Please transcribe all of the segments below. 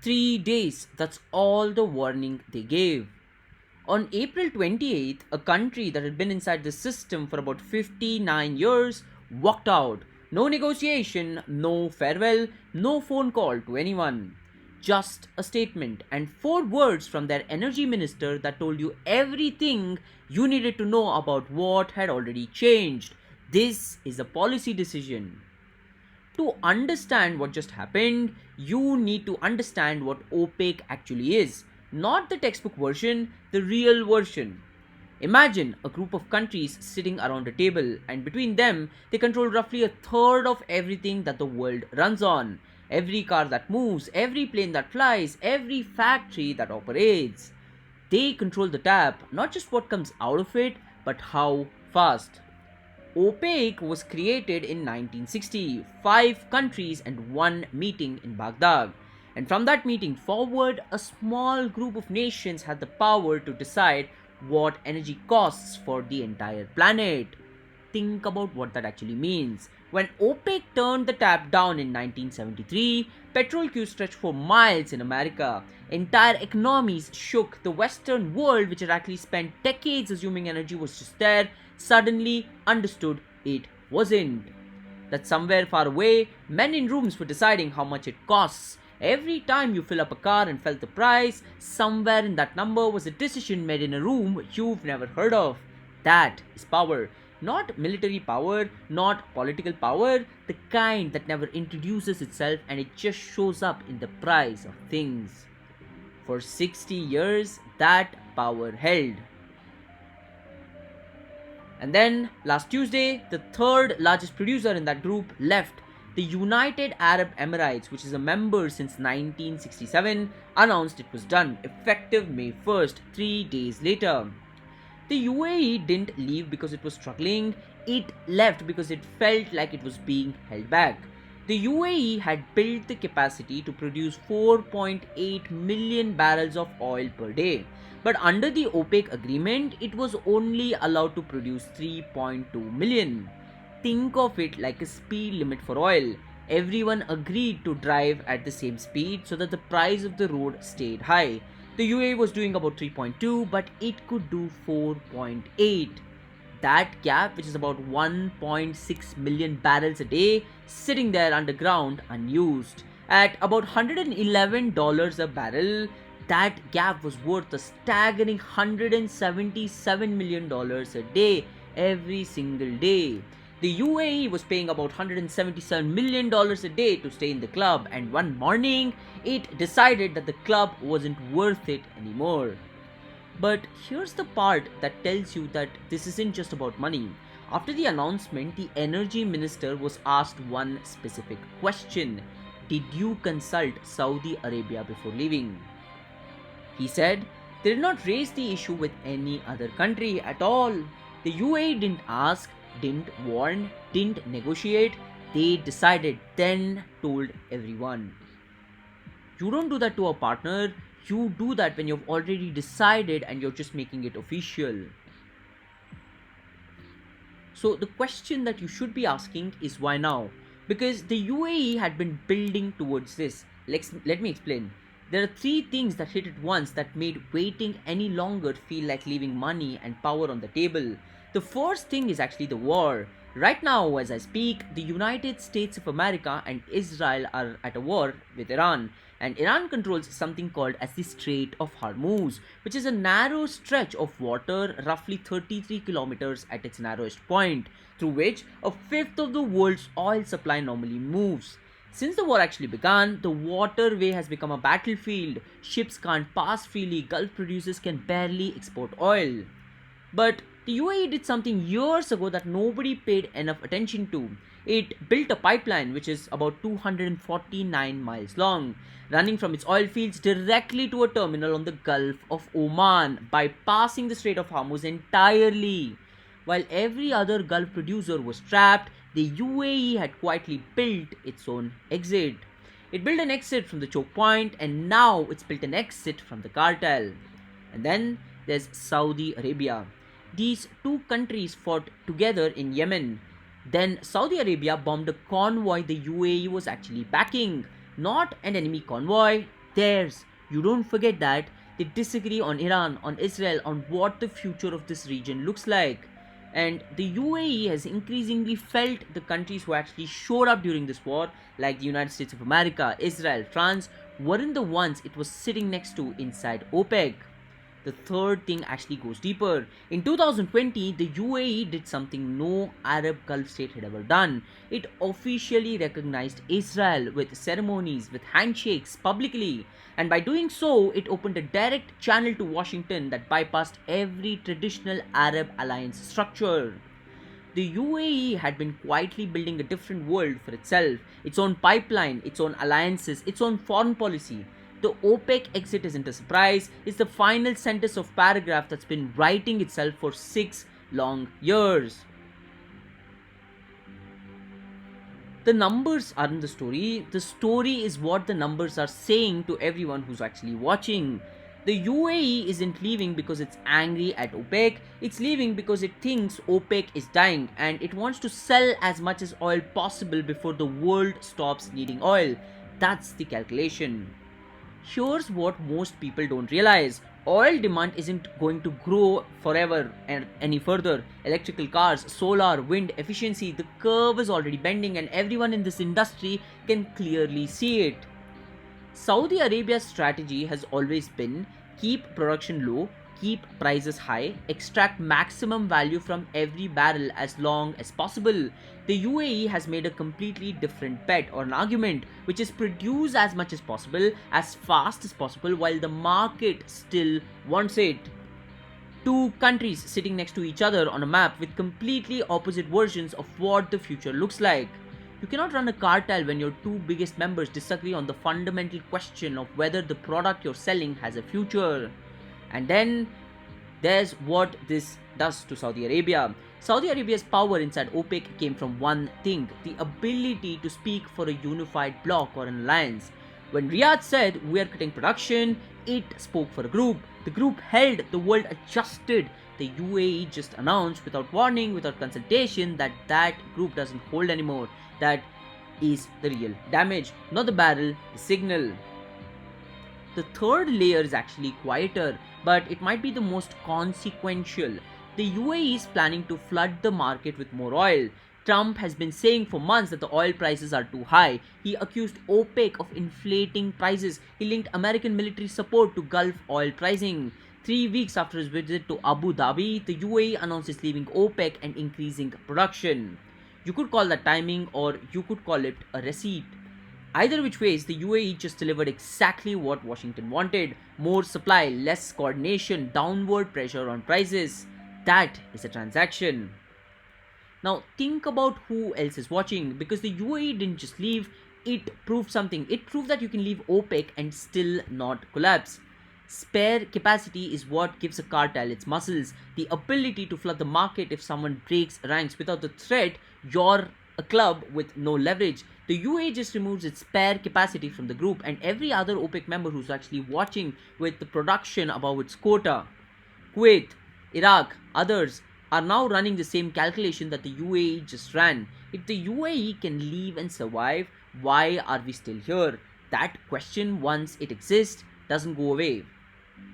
3 days, that's all the warning they gave. On April 28th, a country that had been inside the system for about 59 years walked out. No negotiation, no farewell, no phone call to anyone. Just a statement and four words from their energy minister that told you everything you needed to know about what had already changed. This is a policy decision. To understand what just happened, you need to understand what OPEC actually is. Not the textbook version, the real version. Imagine a group of countries sitting around a table, and between them, they control roughly a third of everything that the world runs on. Every car that moves, every plane that flies, every factory that operates. They control the tap, not just what comes out of it, but how fast. OPEC was created in 1960, five countries and one meeting in Baghdad. And from that meeting forward, a small group of nations had the power to decide what energy costs for the entire planet. Think about what that actually means. When OPEC turned the tap down in 1973, petrol queues stretched for miles in America. Entire economies shook. The Western world, which had actually spent decades assuming energy was just there, suddenly understood it wasn't. That somewhere far away, men in rooms were deciding how much it costs. Every time you fill up a car and felt the price, somewhere in that number was a decision made in a room you've never heard of. That is power. Not military power, not political power, the kind that never introduces itself and it just shows up in the price of things. For 60 years, that power held. And then, last Tuesday, the third largest producer in that group left. The United Arab Emirates, which is a member since 1967, announced it was done, effective May 1st, 3 days later. The UAE didn't leave because it was struggling, it left because it felt like it was being held back. The UAE had built the capacity to produce 4.8 million barrels of oil per day. But under the OPEC agreement, it was only allowed to produce 3.2 million. Think of it like a speed limit for oil. Everyone agreed to drive at the same speed so that the price of the road stayed high. The UAE was doing about 3.2, but it could do 4.8. That gap, which is about 1.6 million barrels a day, sitting there underground unused. At about $111 a barrel, that gap was worth a staggering $177 million a day, every single day. The UAE was paying about $177 million a day to stay in the club, and one morning, it decided that the club wasn't worth it anymore. But here's the part that tells you that this isn't just about money. After the announcement, the energy minister was asked one specific question. Did you consult Saudi Arabia before leaving? He said they did not raise the issue with any other country at all. The UAE didn't ask, didn't warn, didn't negotiate. They decided, then told everyone. You don't do that to a partner. You do that when you've already decided and you're just making it official. So the question that you should be asking is why now? Because the UAE had been building towards this. Let me explain. There are three things that hit at once that made waiting any longer feel like leaving money and power on the table. The first thing is actually the war. Right now, as I speak, the United States of America and Israel are at a war with Iran, and Iran controls something called as the Strait of Hormuz, which is a narrow stretch of water roughly 33 kilometers at its narrowest point, through which a fifth of the world's oil supply normally moves. Since the war actually began, the waterway has become a battlefield. Ships can't pass freely, Gulf producers can barely export oil. But the UAE did something years ago that nobody paid enough attention to. It built a pipeline which is about 249 miles long, running from its oil fields directly to a terminal on the Gulf of Oman, bypassing the Strait of Hormuz entirely. While every other Gulf producer was trapped, the UAE had quietly built its own exit. It built an exit from the choke point, and now it's built an exit from the cartel. And then there's Saudi Arabia. These two countries fought together in Yemen. Then Saudi Arabia bombed a convoy the UAE was actually backing. Not an enemy convoy, theirs. You don't forget that. They disagree on Iran, on Israel, on what the future of this region looks like. And the UAE has increasingly felt the countries who actually showed up during this war, like the United States of America, Israel, France, weren't the ones it was sitting next to inside OPEC. The third thing actually goes deeper. In 2020, the UAE did something no Arab Gulf state had ever done. It officially recognized Israel with ceremonies, with handshakes publicly. And by doing so, it opened a direct channel to Washington that bypassed every traditional Arab alliance structure. The UAE had been quietly building a different world for itself, its own pipeline, its own alliances, its own foreign policy. The OPEC exit isn't a surprise, it's the final sentence of paragraph that's been writing itself for 6 long years. The numbers aren't the story is what the numbers are saying to everyone who's actually watching. The UAE isn't leaving because it's angry at OPEC, it's leaving because it thinks OPEC is dying and it wants to sell as much as oil possible before the world stops needing oil. That's the calculation. Here's what most people don't realize. Oil demand isn't going to grow forever and any further. Electrical cars, solar, wind, efficiency, the curve is already bending and everyone in this industry can clearly see it. Saudi Arabia's strategy has always been keep production low, keep prices high, extract maximum value from every barrel as long as possible. The UAE has made a completely different bet or an argument, which is produce as much as possible, as fast as possible, while the market still wants it. Two countries sitting next to each other on a map with completely opposite versions of what the future looks like. You cannot run a cartel when your two biggest members disagree on the fundamental question of whether the product you're selling has a future. And then there's what this does to Saudi Arabia. Saudi Arabia's power inside OPEC came from one thing, the ability to speak for a unified bloc or an alliance. When Riyadh said we are cutting production, it spoke for a group. The group held, the world adjusted. The UAE just announced without warning, without consultation, that that group doesn't hold anymore. That is the real damage, not the barrel, the signal. The third layer is actually quieter, but it might be the most consequential. The UAE is planning to flood the market with more oil. Trump has been saying for months that the oil prices are too high. He accused OPEC of inflating prices. He linked American military support to Gulf oil pricing. 3 weeks after his visit to Abu Dhabi, the UAE announced it's leaving OPEC and increasing production. You could call that timing or you could call it a receipt. Either which ways, the UAE just delivered exactly what Washington wanted. More supply, less coordination, downward pressure on prices. That is a transaction. Now think about who else is watching, because the UAE didn't just leave, it proved something. It proved that you can leave OPEC and still not collapse. Spare capacity is what gives a cartel its muscles, the ability to flood the market if someone breaks ranks. Without the threat, you're a club with no leverage. The UAE just removes its spare capacity from the group and every other OPEC member who's actually watching with the production above its quota. Kuwait, Iraq, others are now running the same calculation that the UAE just ran. If the UAE can leave and survive, why are we still here? That question, once it exists, doesn't go away.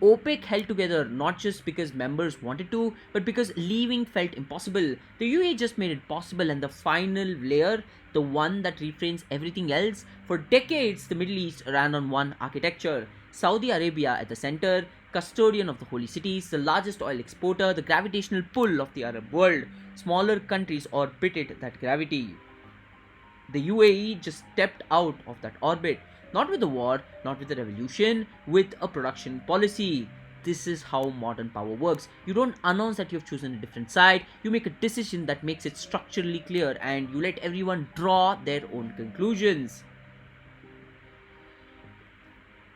OPEC held together not just because members wanted to, but because leaving felt impossible. The UAE just made it possible, and the final layer, the one that refrains everything else, for decades the Middle East ran on one architecture. Saudi Arabia at the center, custodian of the holy cities, the largest oil exporter, the gravitational pull of the Arab world. Smaller countries orbited that gravity. The UAE just stepped out of that orbit. Not with the war, not with the revolution, with a production policy. This is how modern power works. You don't announce that you've chosen a different side, you make a decision that makes it structurally clear and you let everyone draw their own conclusions.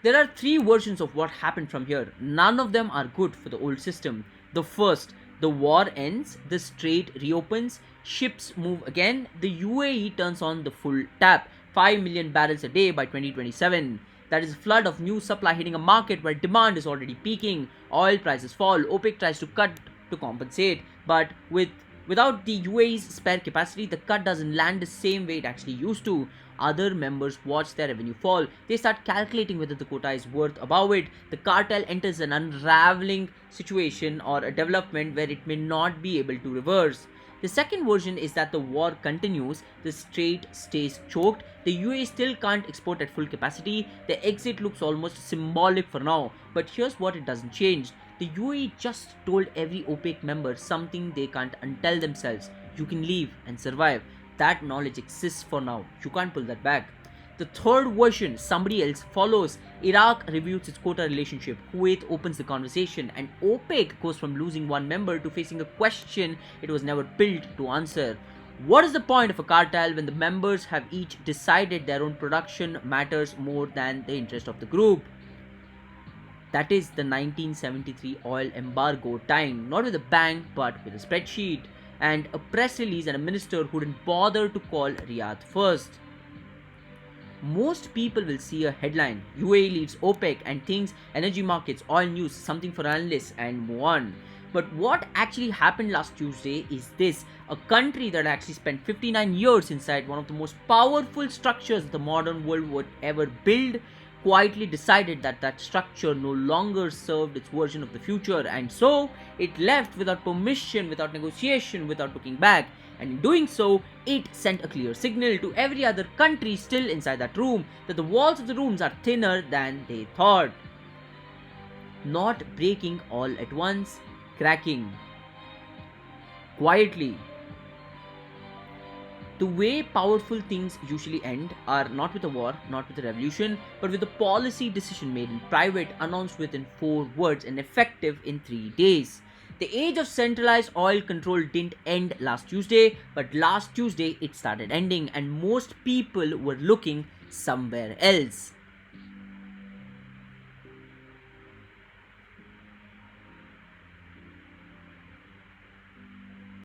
There are 3 versions of what happened from here. None of them are good for the old system. The first, the war ends, the strait reopens, ships move again, the UAE turns on the full tap. 5 million barrels a day by 2027. That is a flood of new supply hitting a market where demand is already peaking. Oil prices fall. OPEC tries to cut to compensate. But without the UAE's spare capacity, the cut doesn't land the same way it actually used to. other members watch their revenue fall. They start calculating whether the quota is worth above it. The cartel enters an unraveling situation or a development where it may not be able to reverse. The second version is that the war continues, the strait stays choked, the UAE still can't export at full capacity, the exit looks almost symbolic for now. But here's what it doesn't change. The UAE just told every OPEC member something they can't untell themselves. You can leave and survive. That knowledge exists for now. You can't pull that back. The third version, somebody else follows. Iraq reviews its quota relationship. Kuwait opens the conversation, and OPEC goes from losing one member to facing a question it was never built to answer. What is the point of a cartel when the members have each decided their own production matters more than the interest of the group? That is the 1973 oil embargo timed not with a bang but with a spreadsheet and a press release and a minister who didn't bother to call Riyadh first. Most people will see a headline, UAE leaves OPEC and thinks energy markets, oil news, something for analysts, and move on. But what actually happened last Tuesday is this: a country that actually spent 59 years inside one of the most powerful structures the modern world would ever build quietly decided that that structure no longer served its version of the future, and so it left without permission, without negotiation, without looking back. And in doing so, it sent a clear signal to every other country still inside that room that the walls of the rooms are thinner than they thought. Not breaking all at once, cracking quietly. The way powerful things usually end are not with a war, not with a revolution, but with a policy decision made in private, announced within 4 words, and effective in 3 days. The age of centralized oil control didn't end last Tuesday, but last Tuesday it started ending, and most people were looking somewhere else.